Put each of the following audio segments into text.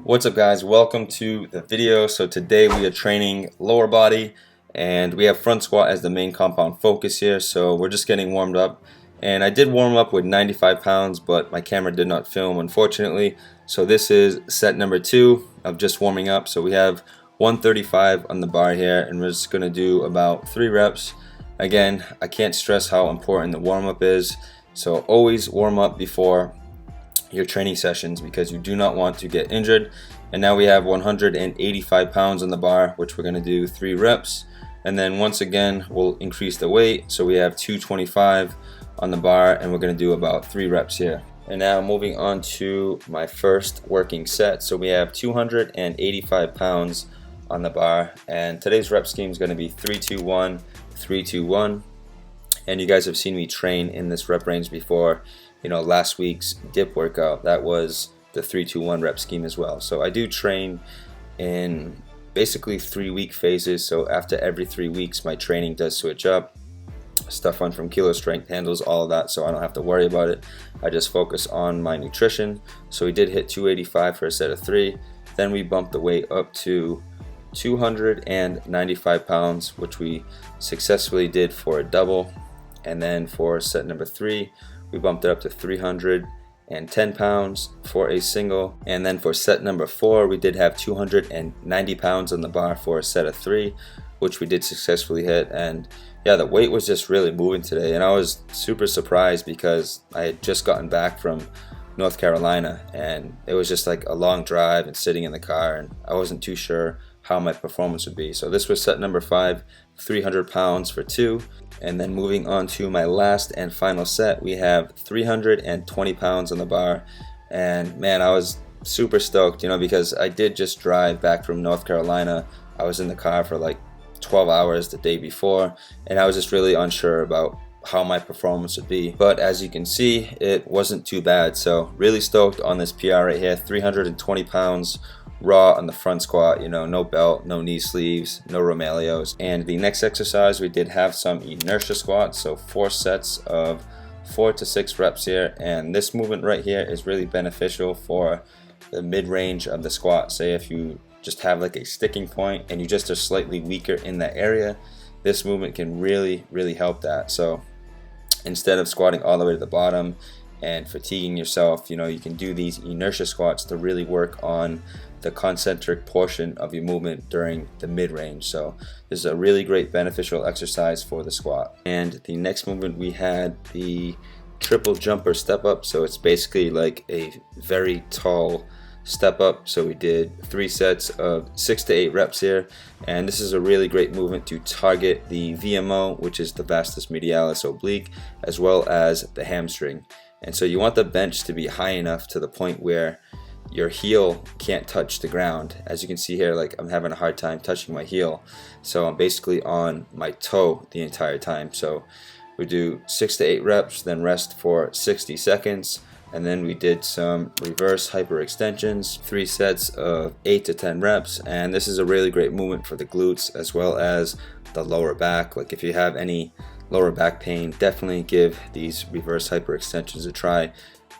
What's up guys, welcome to the video. So today we are training lower body and we have front squat as the main compound focus here. So we're just getting warmed up, and I did warm up with 95 pounds but my camera did not film, unfortunately. So this is set number 2 of just warming up. So we have 135 on the bar here and we're just going to do about 3 reps. Again, I can't stress how important the warm up is, so always warm up before your training sessions because you do not want to get injured. And now we have 185 pounds on the bar, which we're going to do 3 reps, and then once again we'll increase the weight, so we have 225 on the bar and we're going to do about 3 reps here. And now moving on to my first working set. So we have 285 pounds on the bar, and today's rep scheme is going to be 3-2-1 3-2-1. And you guys have seen me train in this rep range before. You know, last week's dip workout, that was the 3-2-1 rep scheme as well. So I do train in basically 3-week phases. So after every 3 weeks, my training does switch up. Stuff run from kilo strength, handles, all of that, so I don't have to worry about it. I just focus on my nutrition. So we did hit 285 for a set of 3. Then we bumped the weight up to 295 pounds, which we successfully did for a double. And then for set number 3, we bumped it up to 310 pounds for a single. And then for set number 4, we did have 290 pounds on the bar for a set of 3, which we did successfully hit. And yeah, the weight was just really moving today, and I was super surprised because I had just gotten back from North Carolina and it was just like a long drive and sitting in the car, and I wasn't too sure how my performance would be. So this was set number 5, 300 pounds for 2. And then moving on to my last and final set, we have 320 pounds on the bar. And man, I was super stoked, you know, because I did just drive back from North Carolina. I was in the car for like 12 hours the day before, and I was just really unsure about how my performance would be. But as you can see, it wasn't too bad. So really stoked on this PR right here, 320 pounds raw on the front squat, you know, no belt, no knee sleeves, no Romaleos. And the next exercise, we did have some inertia squats, so 4 sets of 4 to 6 reps here. And this movement right here is really beneficial for the mid-range of the squat. Say if you just have like a sticking point and you just are slightly weaker in that area, this movement can really help that. So instead of squatting all the way to the bottom and fatiguing yourself, you know, you can do these inertia squats to really work on the concentric portion of your movement during the mid-range. So this is a really great beneficial exercise for the squat. And the next movement, we had the triple jumper step up. So it's basically like a very tall step up. So we did 3 sets of 6 to 8 reps here, and this is a really great movement to target the VMO, which is the vastus medialis oblique, as well as the hamstring. And so you want the bench to be high enough to the point where your heel can't touch the ground. As you can see here, like I'm having a hard time touching my heel, so I'm basically on my toe the entire time. So we do 6 to 8 reps, then rest for 60 seconds, and then we did some reverse hyperextensions, 3 sets of 8 to 10 reps. And this is a really great movement for the glutes as well as the lower back. Like if you have any lower back pain, definitely give these reverse hyperextensions a try.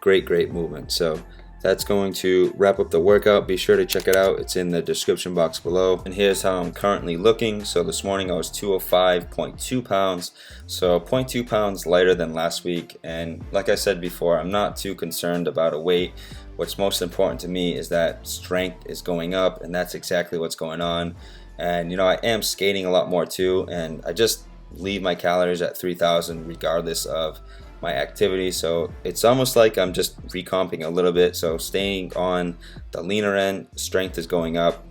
Great movement. So that's going to wrap up the workout. Be sure to check it out. It's in the description box below. And here's how I'm currently looking. So this morning I was 205.2 pounds. So 0.2 pounds lighter than last week. And like I said before, I'm not too concerned about a weight. What's most important to me is that strength is going up, and that's exactly what's going on. And you know, I am skating a lot more too, and I just leave my calories at 3,000 regardless of my activity. So it's almost like I'm just recomping a little bit. So staying on the leaner end, strength is going up,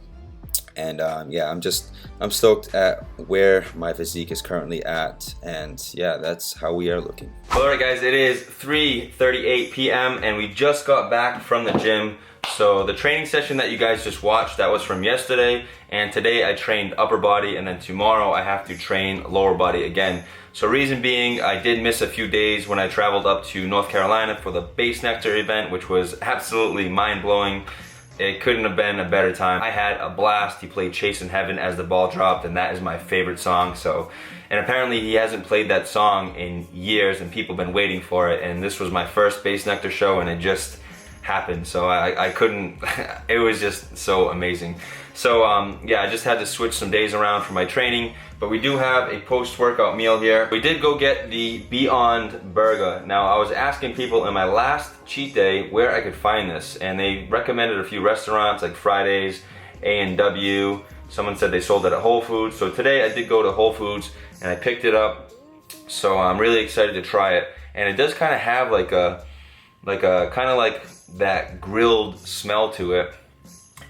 and yeah, I'm stoked at where my physique is currently at. And yeah, that's how we are looking. Alright guys, it is 3:38 p.m. and we just got back from the gym. So the training session that you guys just watched, that was from yesterday, and today I trained upper body, and then tomorrow I have to train lower body again. So reason being, I did miss a few days when I traveled up to North Carolina for the Bass Nectar event, which was absolutely mind-blowing. It couldn't have been a better time. I had a blast. He played Chasing Heaven as the ball dropped, and that is my favorite song. So, and apparently he hasn't played that song in years, and people have been waiting for it, and this was my first Bass Nectar show, and it just happen. So I couldn't, it was just so amazing. So yeah, I just had to switch some days around for my training, but we do have a post-workout meal here. We did go get the Beyond Burger. Now I was asking people in my last cheat day where I could find this, and they recommended a few restaurants like Fridays, A&W. Someone said they sold it at Whole Foods. So today I did go to Whole Foods and I picked it up. So I'm really excited to try it. And it does kind of have like a kind of like that grilled smell to it.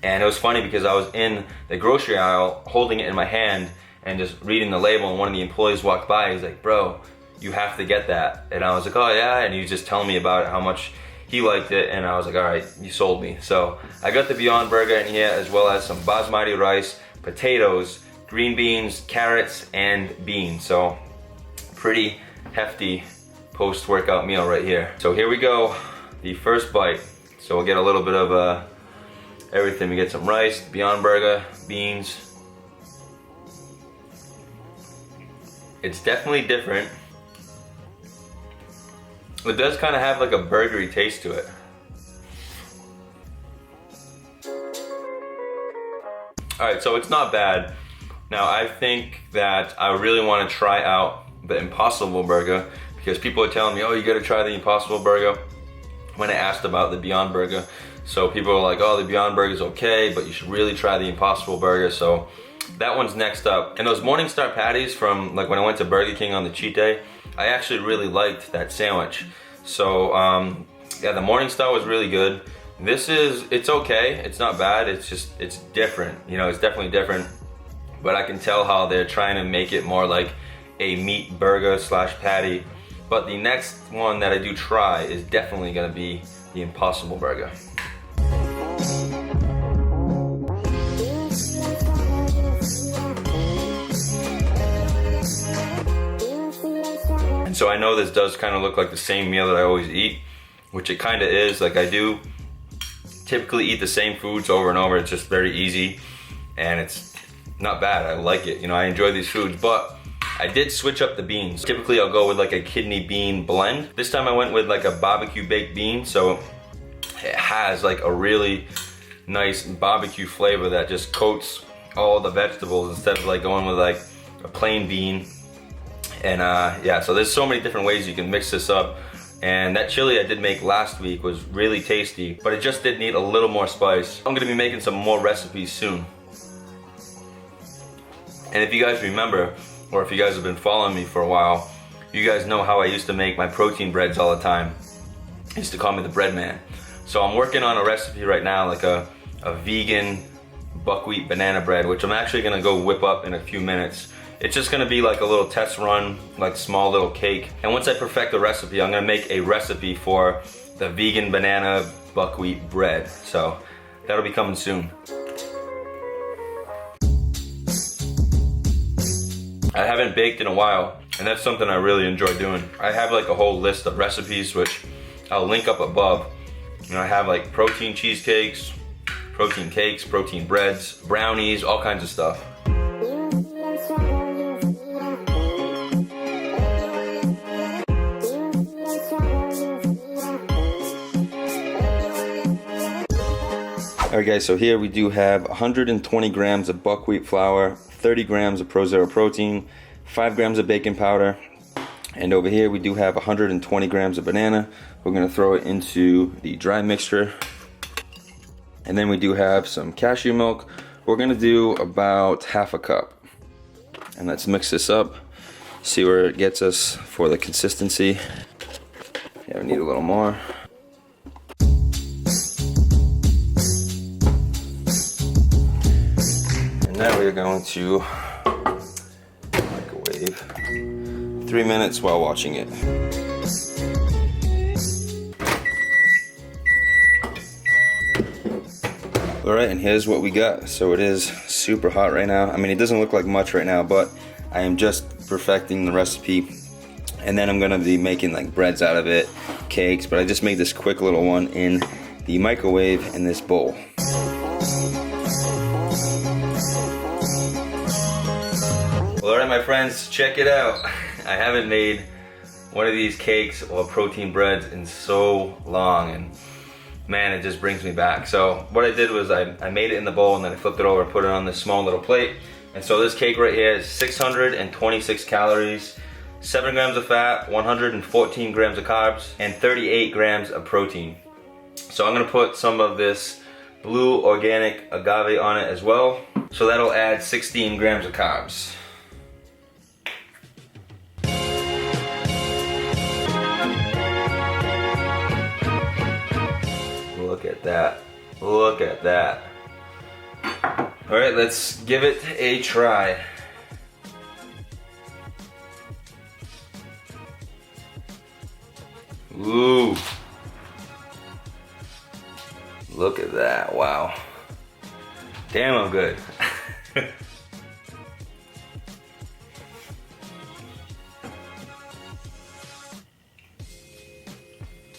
And it was funny because I was in the grocery aisle holding it in my hand and just reading the label, and one of the employees walked by. He's like, bro, you have to get that. And I was like, oh yeah, and he was just telling me about it, how much he liked it, and I was like, all right, you sold me. So I got the Beyond Burger in here, as well as some basmati rice, potatoes, green beans, carrots, and beans. So pretty hefty post-workout meal right here. So here we go, the first bite. So we'll get a little bit of everything. We get some rice, Beyond Burger, beans. It's definitely different. It does kind of have like a burgery taste to it. Alright, so it's not bad. Now I think that I really want to try out the Impossible Burger, because people are telling me, oh, you gotta try the Impossible Burger when I asked about the Beyond Burger. So people are like, oh, the Beyond Burger is okay, but you should really try the Impossible Burger. So that one's next up. And those Morningstar patties from like when I went to Burger King on the cheat day, I actually really liked that sandwich. So yeah, the Morningstar was really good. This is, it's okay, it's not bad, it's just, it's different. You know, it's definitely different. But I can tell how they're trying to make it more like a meat burger slash patty. But the next one that I do try is definitely gonna be the Impossible Burger. And so I know this does kind of look like the same meal that I always eat, which it kind of is. Like, I do typically eat the same foods over and over. It's just very easy and it's not bad. I like it. You know, I enjoy these foods, but I did switch up the beans. Typically I'll go with like a kidney bean blend. This time I went with like a barbecue baked bean, so it has like a really nice barbecue flavor that just coats all the vegetables instead of like going with like a plain bean. And yeah, so there's so many different ways you can mix this up. And that chili I did make last week was really tasty, but it just did need a little more spice. I'm gonna be making some more recipes soon. And if you guys remember, or if you guys have been following me for a while, you guys know how I used to make my protein breads all the time. They used to call me the bread man. So I'm working on a recipe right now, like a vegan buckwheat banana bread, which I'm actually gonna go whip up in a few minutes. It's just gonna be like a little test run, like small little cake. And once I perfect the recipe, I'm gonna make a recipe for the vegan banana buckwheat bread. So that'll be coming soon. I haven't baked in a while, and that's something I really enjoy doing. I have like a whole list of recipes, which I'll link up above. And I have like protein cheesecakes, protein cakes, protein breads, brownies, all kinds of stuff. Alright guys, so here we do have 120 grams of buckwheat flour, 30 grams of Pro-Zero protein, 5 grams of baking powder, and over here we do have 120 grams of banana. We're going to throw it into the dry mixture. And then we do have some cashew milk. We're going to do about half a cup. And let's mix this up, see where it gets us for the consistency. Yeah, we need a little more. Now we're going to microwave 3 minutes while watching it. Alright, and here's what we got. So it is super hot right now. I mean, it doesn't look like much right now, but I am just perfecting the recipe. And then I'm gonna be making like breads out of it, cakes, but I just made this quick little one in the microwave in this bowl. Alright my friends, check it out. I haven't made one of these cakes or protein breads in so long, and man, it just brings me back. So what I did was I made it in the bowl and then I flipped it over and put it on this small little plate. And so this cake right here is 626 calories, 7 grams of fat, 114 grams of carbs, and 38 grams of protein. So I'm gonna put some of this blue organic agave on it as well. So that'll add 16 grams of carbs. Look at that. Look at that. All right, let's give it a try. Ooh. Look at that, wow. Damn, I'm good.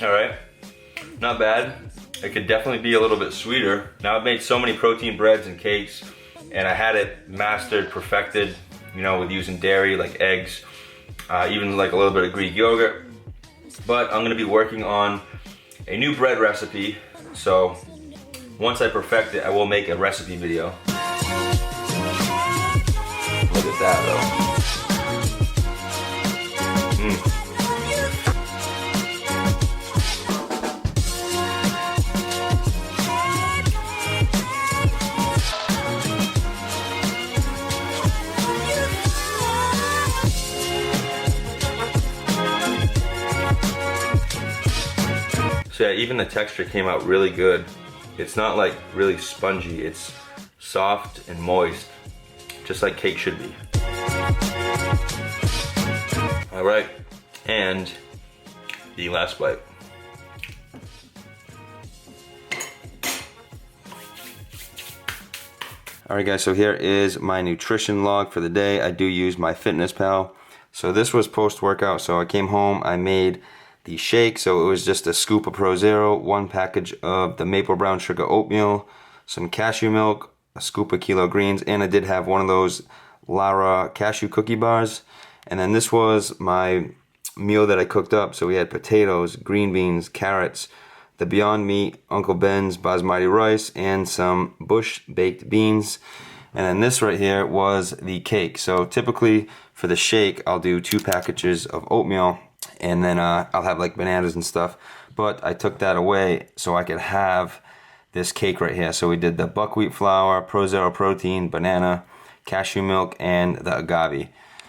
All right, not bad. It could definitely be a little bit sweeter. Now I've made so many protein breads and cakes and I had it mastered, perfected, you know, with using dairy like eggs, even like a little bit of Greek yogurt. But I'm gonna be working on a new bread recipe. So once I perfect it, I will make a recipe video. Look at that though. So yeah, even the texture came out really good. It's not like really spongy, it's soft and moist, just like cake should be. All right, and the last bite. All right guys, so here is my nutrition log for the day. I do use MyFitnessPal. So this was post-workout, so I came home, I made the shake, so it was just a scoop of Pro Zero, 1 package of the maple brown sugar oatmeal, some cashew milk, a scoop of kilo greens, and I did have one of those Lara cashew cookie bars. And then this was my meal that I cooked up. So we had potatoes, green beans, carrots, the Beyond Meat Uncle Ben's basmati rice, and some bush baked beans. And then this right here was the cake. So typically for the shake, I'll do 2 packages of oatmeal, and then I'll have like bananas and stuff. But I took that away so I could have this cake right here. So we did the buckwheat flour, Pro Zero protein, banana, cashew milk, and the agave.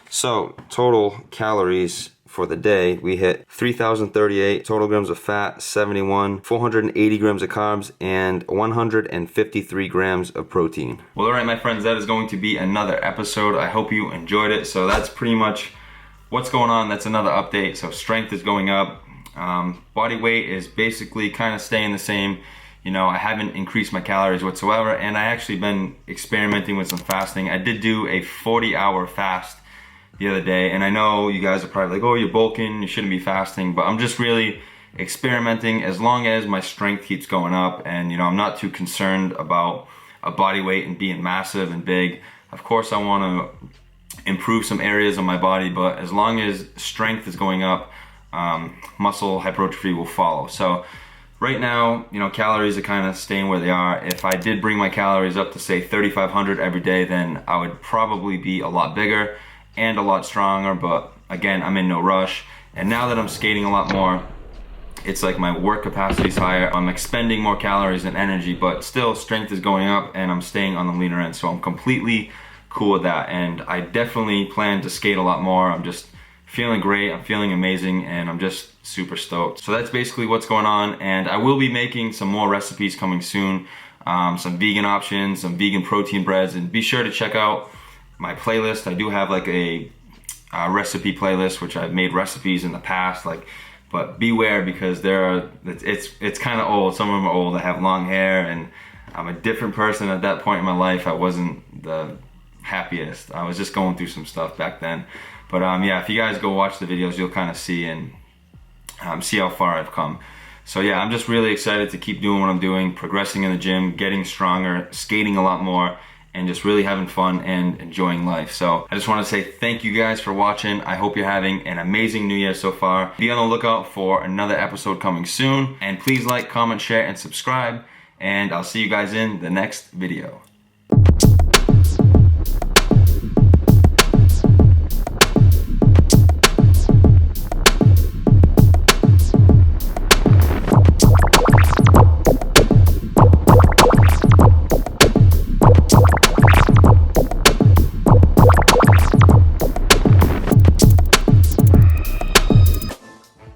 So total calories for the day, we hit 3,038 total grams of fat, 71, 480 grams of carbs, and 153 grams of protein. Well, all right, my friends, that is going to be another episode. I hope you enjoyed it. So that's pretty much what's going on. That's another update. So strength is going up. Body weight is basically kind of staying the same. You know, I haven't increased my calories whatsoever, and I actually been experimenting with some fasting. I did do a 40-hour fast the other day, and I know you guys are probably like, oh, you're bulking, you shouldn't be fasting, but I'm just really experimenting as long as my strength keeps going up, and you know, I'm not too concerned about a body weight and being massive and big. Of course, I want to improve some areas of my body, but as long as strength is going up, muscle hypertrophy will follow. So right now, you know, calories are kind of staying where they are. If I did bring my calories up to say 3,500 every day, then I would probably be a lot bigger and a lot stronger, but again, I'm in no rush. And now that I'm skating a lot more, it's like my work capacity is higher. I'm expending more calories and energy, but still strength is going up and I'm staying on the leaner end. So I'm completely cool with that. And I definitely plan to skate a lot more. I'm just feeling great, I'm feeling amazing, and I'm just super stoked. So that's basically what's going on. And I will be making some more recipes coming soon. Some vegan options, some vegan protein breads, and be sure to check out my playlist. I do have like a recipe playlist, which I've made recipes in the past, like, but beware because it's kind of old. Some of them are old. I have long hair and I'm a different person at that point in my life. I wasn't the happiest. I was just going through some stuff back then. But yeah, if you guys go watch the videos, you'll kind of see and see how far I've come. So yeah, I'm just really excited to keep doing what I'm doing, progressing in the gym, getting stronger, skating a lot more, and just really having fun and enjoying life. So I just want to say thank you guys for watching. I hope you're having an amazing new year so far. Be on the lookout for another episode coming soon, and please like, comment, share, and subscribe, and I'll see you guys in the next video.